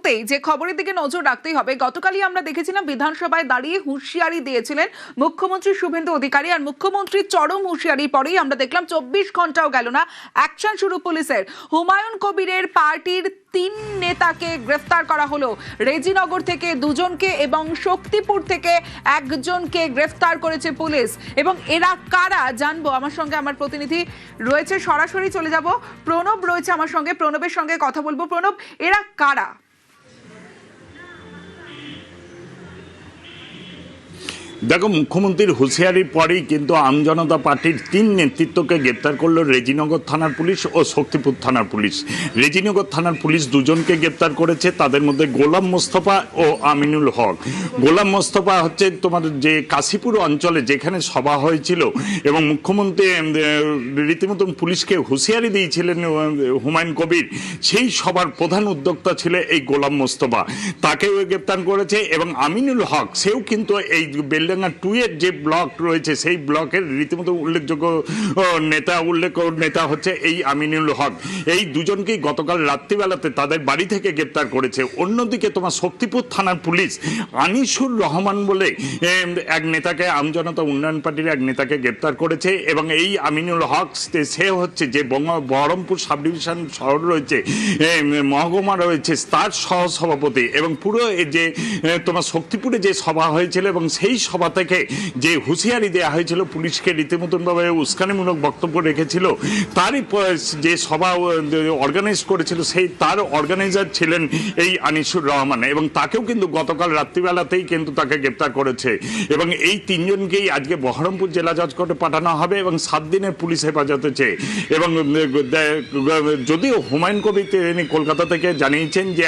মুহূর্তেই যে খবরের দিকে নজর রাখতেই হবে, গতকালই আমরা দেখেছিলাম বিধানসভায় দাঁড়িয়ে হুঁশিয়ারি দিয়েছিলেন মুখ্যমন্ত্রী শুভেন্দু অধিকারী। আর মুখ্যমন্ত্রীর চরম হুঁশিয়ারির পরেই আমরা দেখলাম 24 ঘন্টাও গেল না, অ্যাকশন শুরু পুলিশের। হুমায়ুন কবিরের পার্টির 3 নেতাকে গ্রেফতার করা হলো। রেজিনগর থেকে 2জনকে এবং শক্তিপুর থেকে 1জনকে গ্রেফতার করেছে পুলিশ। এবং এরা কারা জানবো, আমার সঙ্গে আমার প্রতিনিধি রয়েছে, সরাসরি চলে যাব। প্রণব রয়েছে আমার সঙ্গে, প্রণবের সঙ্গে কথা বলবো। প্রণব, এরা কারা? দেখো, মুখ্যমন্ত্রীর হুঁশিয়ারির পরেই কিন্তু আমজনতা পার্টির 3 নেতৃত্বকে গ্রেপ্তার করলো রেজিনগর থানার পুলিশ ও শক্তিপুর থানার পুলিশ। রেজিনগর থানার পুলিশ 2জনকে গ্রেপ্তার করেছে, তাদের মধ্যে গোলাম মোস্তফা ও আমিনুল হক। গোলাম মোস্তফা হচ্ছে তোমার যে কাশীপুর অঞ্চলে যেখানে সভা হয়েছিল এবং মুখ্যমন্ত্রী রীতিমতন পুলিশকে হুঁশিয়ারি দিয়েছিলেন হুমায়ুন কবির, সেই সভার প্রধান উদ্যোক্তা ছিল এই গোলাম মোস্তফা, তাকেও গ্রেপ্তার করেছে। এবং আমিনুল হক, সেও কিন্তু এই বেলডাঙ্গা 2 এর যে ব্লক রয়েছে সেই ব্লকের রীতিমতো উল্লেখযোগ্য নেতা হচ্ছে এই আমিনুল হক। এই 2জনকেই গতকাল রাত্রিবেলাতে তাদের বাড়ি থেকে গ্রেপ্তার করেছে। অন্যদিকে তোমার শক্তিপুর থানার পুলিশ আনিসুর রহমান বলে এক নেতাকে, আমজনতা উন্নয়ন পার্টির এক নেতাকে গ্রেপ্তার করেছে। এবং এই আমিনুল হক সে হচ্ছে যে বহরমপুর সাব ডিভিশন শহর রয়েছে, মহকুমা রয়েছে, তার সহসভাপতি। এবং পুরো যে তোমার শক্তিপুরে যে সভা হয়েছিল এবং সেই সভা থেকে যে হুঁশিয়ারি দেওয়া হয়েছিল পুলিশকে, রীতিমতনভাবে উস্কানিমূলক বক্তব্য রেখেছিল, তারই যে সভা অর্গানাইজ করেছিল সেই তার অর্গানাইজার ছিলেন এই আনিসুর রহমান। এবং তাকেও কিন্তু গতকাল রাত্রিবেলাতেই কিন্তু তাকে গ্রেপ্তার করেছে। এবং এই 3জনকেই আজকে বহরমপুর জেলা জজ কোর্টে পাঠানো হবে এবং 7 দিনের পুলিশ হেফাজতে চেয়ে। এবং যদিও হুমায়ুন কবির তিনি কলকাতা থেকে জানিয়েছেন যে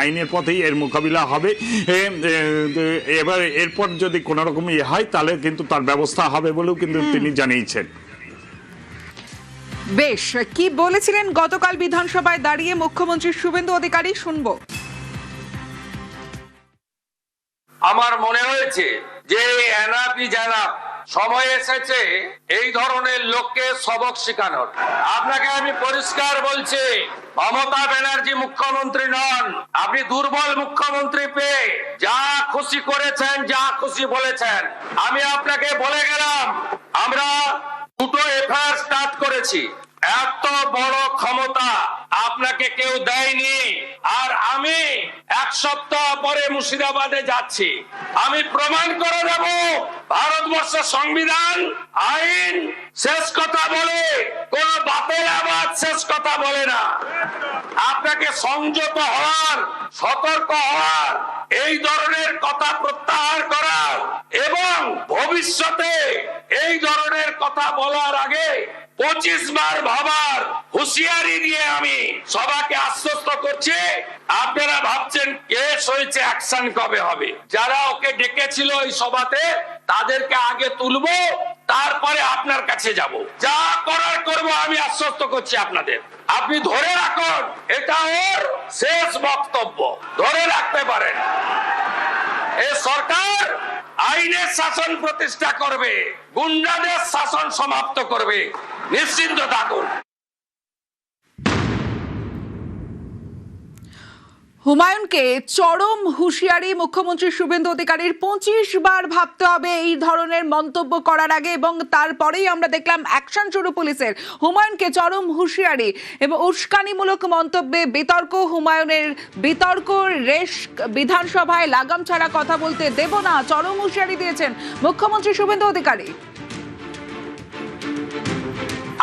আইনের পথেই এর মোকাবিলা হবে, এবার এরপর যদি কোন রকম হয় তাহলে কিন্তু তার ব্যবস্থা হবে বলেও কিন্তু তিনি জানিয়েছেন। বেশ, কি বলেছিলেন গতকাল বিধানসভায় দাঁড়িয়ে মুখ্যমন্ত্রী শুভেন্দু অধিকারী, শুনবো। আমার মনে হয়েছে যে এনাফি জানাব, সময় এসেছে এই ধরনের লোককে সবক শেখানোর। আপনাকে আমি পরিষ্কার বলছি, মমতা ব্যানার্জি মুখ্যমন্ত্রী নন। আপনি দুর্বল মুখ্যমন্ত্রী পেয়ে যা খুশি করেছেন, যা খুশি বলেছেন। আমি আপনাকে বলে গেলাম, আমরা 2টো এফআইআর স্টার্ট করেছি। এত বড় ক্ষমতা আপনাকে কেউ দেয়নি। আর আমি 1 সপ্তাহ পরে মুর্শিদাবাদে যাচ্ছি, আমি প্রমাণ করে দেব ভারতবর্ষের সংবিধান, আইন শেষ কথা বলে, কোন বাপের আবাদ শেষ কথা বলে না। আপনাকে সংযত হওয়ার, সতর্ক হওয়ার, এই ধরনের কথা প্রত্যাহার করার এবং ভবিষ্যতে এই ধরনের কথা বলার আগে 25 বার ভাবার হুঁশিয়ারি দিয়ে আমি সবাইকে আশ্বস্ত করছি। আপনারা ভাবছেন কেস হয়েছে, অ্যাকশন কবে হবে? যারা ওকে ডেকেছিল এই সভাতে তাদেরকে আগে তুলবো, তারপরে আপনার কাছে যাব। যা করার করব, আমি আশ্বস্ত করছি আপনাদের। আপনি ধরে রাখুন, এটা ওর শেষ বক্তব্য, ধরে রাখতে পারেন। এই সরকার আইনের শাসন প্রতিষ্ঠা করবে, গুন্ডাদের শাসন সমাপ্ত করবে, নিশ্চিন্ত থাকুন। হুমায়ুনকে চরম হুঁশিয়ারি মুখ্যমন্ত্রী শুভেন্দু অধিকারীর। 25 বার ভাবতে হবে এই ধরনের মন্তব্য করার আগে, এবং তারপরেই আমরা দেখলাম অ্যাকশন শুরু পুলিশের। হুমায়ুনকে চরম হুঁশিয়ারি এবং উস্কানিমূলক মন্তব্যে বিতর্ক। হুমায়ুনের বিতর্ক, রেশ বিধানসভায় লাগাম ছাড়া কথা বলতে দেব না, চরম হুঁশিয়ারি দিয়েছেন মুখ্যমন্ত্রী শুভেন্দু অধিকারী।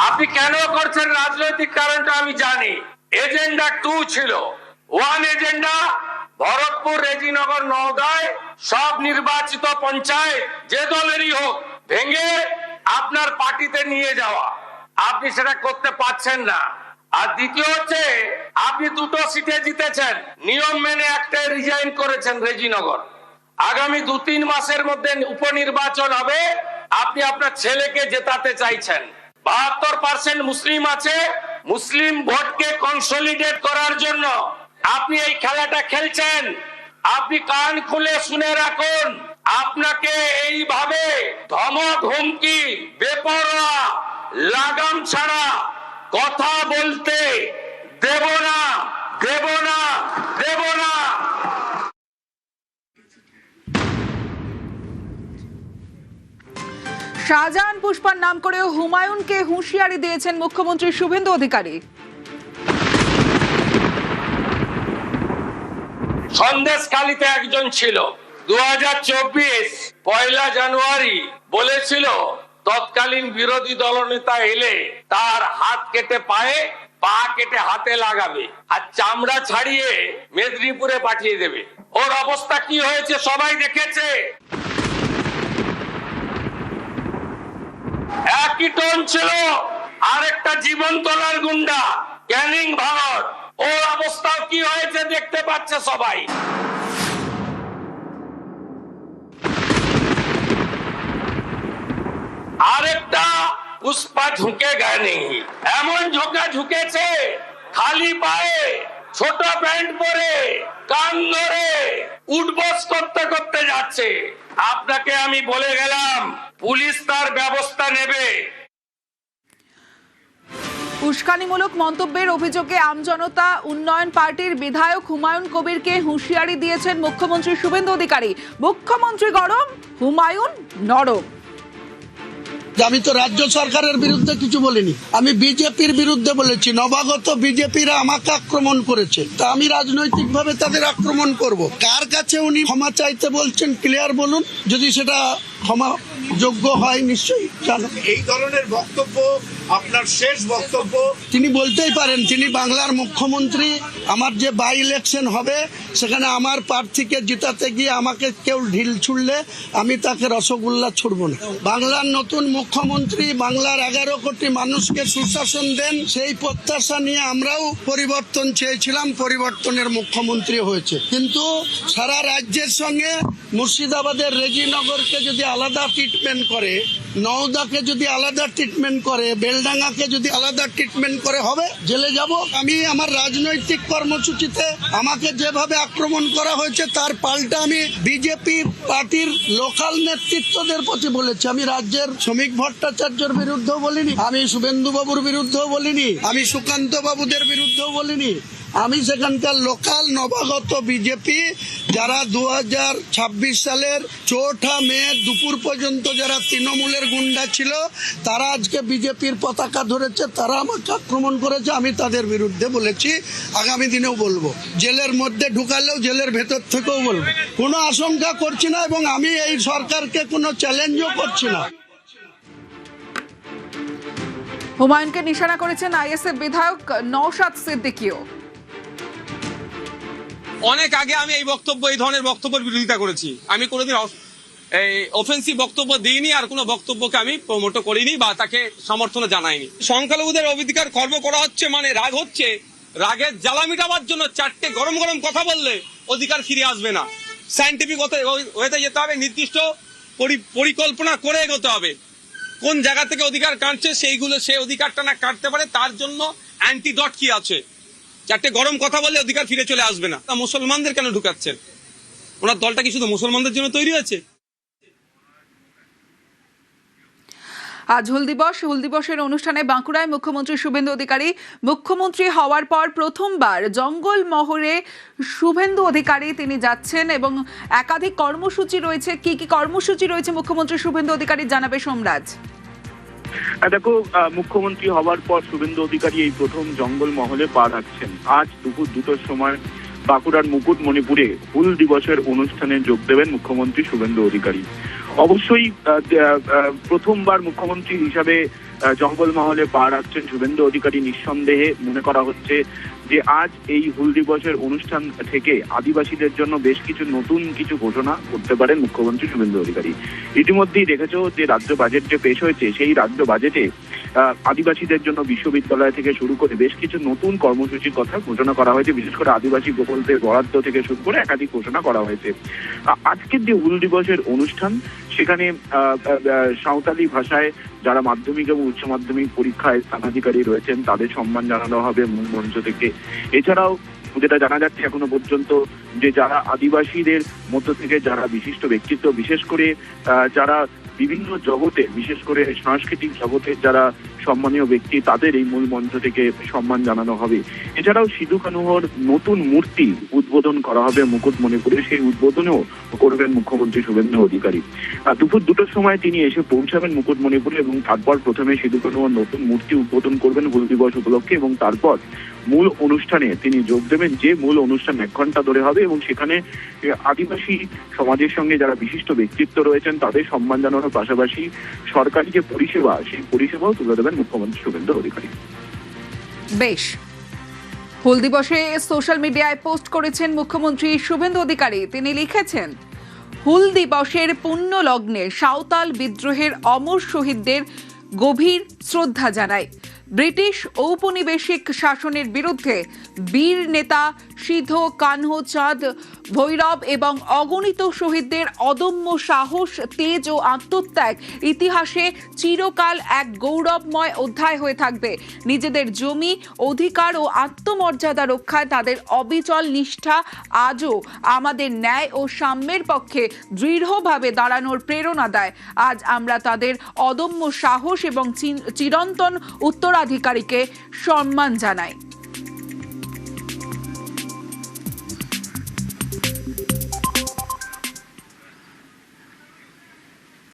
আপনি কেন করছেন রাজনৈতিক কারণটা আমি জানি। এজেন্ডা 2 ছিল। 1 এজেন্ডা ভরতপুর, রেজিনগর, নওদায় সব নির্বাচিত পঞ্চায়েত যে দলেরই হোক ভেঙে আপনার পার্টিতে নিয়ে যাওয়া। আপনি সেটা করতে পারছেন না। আর দ্বিতীয় হচ্ছে, আপনি 2টো সিটে জিতেছেন, নিয়ম মেনে একটা রিজাইন করেছেন রেজিনগর। আগামী 2-3 মাসের মধ্যে উপনির্বাচন হবে, আপনি আপনার ছেলেকে জেতাতে চাইছেন। 72% মুসলিম আছে, মুসলিম ভোটকে কনসলিডেট করার জন্য আপনি এই খেলাটা খেলছেন। আপনি কান খুলে শুনে রাখুন, আপনাকে এইভাবে ধমক, হুমকি, বেপরোয়া, লাগাম ছাড়া কথা বলতে দেব না, দেব না, দেব না। শাহজাহান পুষ্পার নাম করেও হুমায়ুনকে হুঁশিয়ারি দিয়েছেন মুখ্যমন্ত্রী শুভেন্দু অধিকারী। সন্দেশখালীতে একজন ছিল 2024 পয়লা জানুয়ারি বলেছিল তৎকালীন বিরোধী দলনেতা এলে তার হাত কেটে পায়ে, পা কেটে হাতে লাগাবে আর চামড়া ছাড়িয়ে মেদিনীপুরে পাঠিয়ে দেবে। ওর অবস্থা কি হয়েছে সবাই দেখেছে। একই টোন ছিল আরেকটা জীবন তোলার গুন্ডা ক্যানিং ভারত, ওর অবস্থা কি হয়েছে দেখতে পাচ্ছে সবাই। আরেকটা পুষ্পা ঝুঁকে গেনি, এমন ঝোঁকা ঝুঁকেছে খালি পায়ে ছোট প্যান্ট পরে কান ধরে উঠবস করতে করতে যাচ্ছে। আপনাকে আমি বলে গেলাম পুলিশ তার ব্যবস্থা নেবে। উস্কানিমূলক মন্তব্যের অভিযোগে আমজনতা উন্নয়ন পার্টির বিধায়ক হুমায়ুন কবিরকে হুঁশিয়ারি দিয়েছেন মুখ্যমন্ত্রী শুভেন্দু অধিকারী। মুখ্যমন্ত্রী গরম, হুমায়ুন নরম। আমি তো রাজ্য সরকারের বিরুদ্ধে কিছু বলিনি, আমি বিজেপির বিরুদ্ধে বলেছি। নবাগত বিজেপিরা আমাকে আক্রমণ করেছে, তা আমি রাজনৈতিকভাবে তাদের আক্রমণ করব। কার কাছে উনি ক্ষমা চাইতে বলছেন ক্লিয়ার বলুন, যদি সেটা ক্ষমা যোগ্য হয় নিশ্চয়ই জানো। এই ধরনের বক্তব্য আপনার শেষ বক্তব্য। তিনি বলতেই পারেন, তিনি বাংলার মুখ্যমন্ত্রী। আমার যে বাই ইলেকশন হবে সেখানে আমার প্রার্থীকে জিতাতে গিয়ে আমাকে কেউ ঢিল ছুড়লে আমি তাকে রসগোল্লা ছুড়ব না। বাংলার নতুন মুখ্যমন্ত্রী বাংলার 11 কোটি মানুষকে সুশাসন দেন, সেই প্রত্যাশা নিয়ে আমরাও পরিবর্তন চেয়েছিলাম, পরিবর্তনের মুখ্যমন্ত্রী হয়েছে। কিন্তু সারা রাজ্যের সঙ্গে মুর্শিদাবাদের রেজিনগরকে যদি আলাদা ট্রিটমেন্ট করে, নওদাকে যদি আলাদা ট্রিটমেন্ট করে, বেলডাঙ্গাকে যদি আলাদা ট্রিটমেন্ট করে হবে, জেলে যাব। আমি আমার রাজনৈতিক কর্মসূচিতে আমাকে যেভাবে আক্রমণ করা হয়েছে তার পাল্টা আমি বিজেপি পার্টির লোকাল নেতৃত্বদের প্রতি বলেছি। আমি রাজ্যের শ্রমিক ভট্টাচার্যের বিরুদ্ধেও বলিনি, আমি শুভেন্দু বাবুর বিরুদ্ধেও বলিনি, আমি সুকান্ত বাবুদের বিরুদ্ধেও বলিনি। আমি সেখানকার লোকাল নবাগত বিজেপি যারা 2026 সালের 4 মে দুপুর পর্যন্ত যারা তৃণমূলের গুন্ডা ছিল, তারা আজকে বিজেপির পতাকা ধরেছে, তারা আমাকে আক্রমণ করেছে। আমি তাদের বিরুদ্ধে বলেছি, আগামী দিনেও বলবো। জেলের মধ্যে ঢুকালেও জেলের ভেতর থেকেও বলবো। কোনো আশঙ্কা করছি না এবং আমি এই সরকারকে কোনো চ্যালেঞ্জও করছি না। হুমায়ুনকে নিশানা করেছেন আইএসএফ বিধায়ক নওশাদ সিদ্দিকীও। অনেক আগে আমি এই ধরনের বক্তব্যের বিরোধিতা করেছি। আমি কোনোদিন অফেন্সিভ বক্তব্য দিইনি, আর কোনো বক্তব্যকে আমি প্রমোট করিনি বা তাকে সমর্থন জানাইনি। সংখ্যালঘুদের অধিকার খর্ব করা হচ্ছে মানে রাগ হচ্ছে, রাগের জ্বালা মিটাবার জন্য 4টে গরম গরম কথা বললে অধিকার ফিরে আসবে না। সায়েন্টিফিক ওয়েতে যেতে হবে, নির্দিষ্ট পরিকল্পনা করে এগোতে হবে। কোন জায়গা থেকে অধিকার কাটছে সেই অধিকারটা না কাটতে পারে তার জন্য অ্যান্টিডট কি আছে। 4টে গরম কথা বললে অধিকার ফিরে চলে আসবে না। তা মুসলমানদের কেন ঢুকাচ্ছেন? ওনার দলটা কি শুধু মুসলমানদের জন্য তৈরি হয়েছে? আজ হুল দিবসের অনুষ্ঠানে বাঁকুড়ায় মুখ্যমন্ত্রী শুভেন্দু অধিকারী। মুখ্যমন্ত্রী হওয়ার পর প্রথমবার জঙ্গলমহলে শুভেন্দু অধিকারী তিনি যাচ্ছেন এবং একাধিক কর্মসূচি রয়েছে। কি কি কর্মসূচি রয়েছে মুখ্যমন্ত্রী শুভেন্দু অধিকারী জানাবে সোমরাজ। দেখো, মুখ্যমন্ত্রী হওয়ার পর শুভেন্দু অধিকারী এই প্রথম জঙ্গলমহলে পা রাখছেন। আজ দুপুর 2টোর সময় বাঁকুড়ার মুকুটমণিপুরে হুল দিবসের অনুষ্ঠানে যোগ দেবেন মুখ্যমন্ত্রী শুভেন্দু অধিকারী। অবশ্যই প্রথমবার মুখ্যমন্ত্রী হিসাবে জঙ্গলমহলে পা রাখছেন শুভেন্দু অধিকারী। নিঃসন্দেহে মনে করা হচ্ছে যে আজ এই হুল দিবসের অনুষ্ঠান থেকে আদিবাসীদের জন্য বেশ কিছু নতুন কিছু ঘোষণা করতে পারেন মুখ্যমন্ত্রী শুভেন্দু অধিকারী। ইতিমধ্যেই দেখেছো যে রাজ্য বাজেট যে পেশ হয়েছে, সেই রাজ্য বাজেটে আদিবাসীদের জন্য বিশ্ববিদ্যালয় থেকে শুরু করে বেশ কিছু নতুন কর্মসূচির কথা ঘোষণা করা হয়েছে। বিশেষ করে আদিবাসী প্রকল্পের বরাদ্দ থেকে শুরু করে একাধিক ঘোষণা করা হয়েছে। আজকের যে হুল দিবসের অনুষ্ঠান, সেখানে সাঁওতালি ভাষায় যারা মাধ্যমিক এবং উচ্চ মাধ্যমিক পরীক্ষায় স্থানাধিকারী রয়েছেন তাদের সম্মান জানানো হবে মূল মঞ্চ থেকে। এছাড়াও যেটা জানা যাচ্ছে এখনো পর্যন্ত, যে যারা আদিবাসীদের মধ্য থেকে যারা বিশিষ্ট ব্যক্তিত্ব, বিশেষ করে যারা বিভিন্ন জগতে, বিশেষ করে সাংস্কৃতিক জগতের যারা সম্মানীয় ব্যক্তি, তাদের এই মূল মঞ্চ থেকে সম্মান জানানো হবে। এছাড়াও সিধু কানুহর নতুন মূর্তি উদ্বোধন করা হবে মুকুটমণিপুরে, সেই উদ্বোধনেও করবেন মুখ্যমন্ত্রী শুভেন্দু অধিকারী। দুপুর 2টোর সময় তিনি এসে পৌঁছাবেন মুকুটমণিপুরে এবং তারপর প্রথমে সিধু কানুহর নতুন মূর্তি উদ্বোধন করবেন হুল দিবস উপলক্ষে, এবং তারপর মূল অনুষ্ঠানে তিনি যোগ দেবেন, যে মূল অনুষ্ঠান 1 ঘন্টা ধরে হবে, এবং সেখানে আদিবাসী সমাজের সঙ্গে যারা বিশিষ্ট ব্যক্তিত্ব রয়েছেন তাদের সম্মান জানানোর পাশাপাশি সরকারি যে পরিষেবা, সেই পরিষেবাও তুলে দেবেন মুখ্যমন্ত্রী শুভেন্দু অধিকারী। বেশ, হুল দিবসে সোশ্যাল মিডিয়ায় পোস্ট করেছেন মুখ্যমন্ত্রী শুভেন্দু অধিকারী। তিনি লিখেছেন, হুল দিবসের পুণ্য লগ্নে সাঁওতাল বিদ্রোহের অমর শহীদদের গভীর শ্রদ্ধা জানাই। ব্রিটিশ ঔপনিবেশিক শাসনের বিরুদ্ধে বীর নেতা সিধু কানহো চাঁদ ভৈরব এবং অগণিত শহীদদের অদম্য সাহস, তেজ ও আত্মত্যাগ ইতিহাসে চিরকাল এক গৌরবময় অধ্যায় হয়ে থাকবে। নিজেদের জমি, অধিকার ও আত্মমর্যাদা রক্ষায় তাদের অবিচল নিষ্ঠা আজও আমাদের ন্যায় ও সাম্যের পক্ষে দৃঢ়ভাবে দাঁড়ানোর প্রেরণা দেয়। আজ আমরা তাদের অদম্য সাহস এবং চিরন্তন উত্তরাধিকারীকে সম্মান জানাই।